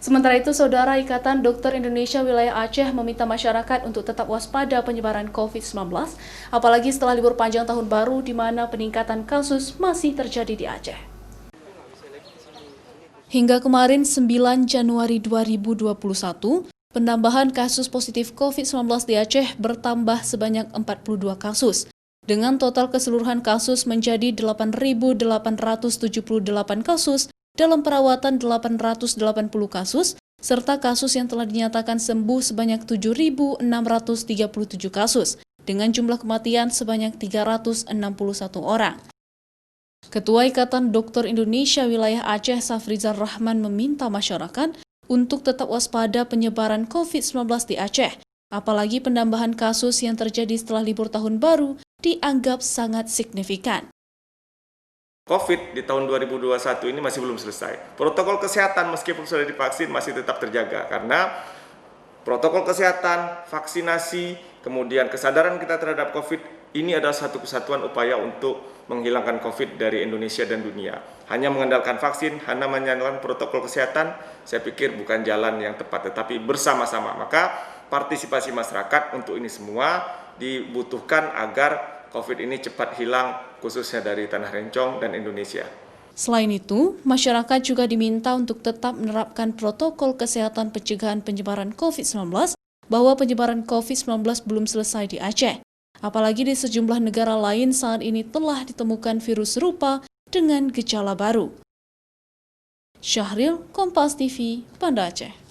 Sementara itu, Saudara Ikatan Dokter Indonesia Wilayah Aceh meminta masyarakat untuk tetap waspada penyebaran COVID-19, apalagi setelah libur panjang tahun baru di mana peningkatan kasus masih terjadi di Aceh. Hingga kemarin 9 Januari 2021, penambahan kasus positif COVID-19 di Aceh bertambah sebanyak 42 kasus, dengan total keseluruhan kasus menjadi 8.878 kasus, dalam perawatan 880 kasus, serta kasus yang telah dinyatakan sembuh sebanyak 7.637 kasus, dengan jumlah kematian sebanyak 361 orang. Ketua Ikatan Dokter Indonesia Wilayah Aceh, Safrizal Rahman, meminta masyarakat untuk tetap waspada penyebaran COVID-19 di Aceh, apalagi penambahan kasus yang terjadi setelah libur tahun baru dianggap sangat signifikan. COVID di tahun 2021 ini masih belum selesai. Protokol kesehatan meskipun sudah divaksin masih tetap terjaga karena protokol kesehatan, vaksinasi, kemudian kesadaran kita terhadap COVID ini adalah satu kesatuan upaya untuk menghilangkan COVID dari Indonesia dan dunia. Hanya mengandalkan vaksin, hanya mengandalkan protokol kesehatan, saya pikir bukan jalan yang tepat, tetapi bersama-sama. Maka partisipasi masyarakat untuk ini semua dibutuhkan agar COVID ini cepat hilang, khususnya dari Tanah Rencong dan Indonesia. Selain itu, masyarakat juga diminta untuk tetap menerapkan protokol kesehatan pencegahan penyebaran COVID-19, bahwa penyebaran COVID-19 belum selesai di Aceh. Apalagi di sejumlah negara lain saat ini telah ditemukan virus serupa dengan gejala baru. Syahril, Kompas TV, Banda Aceh.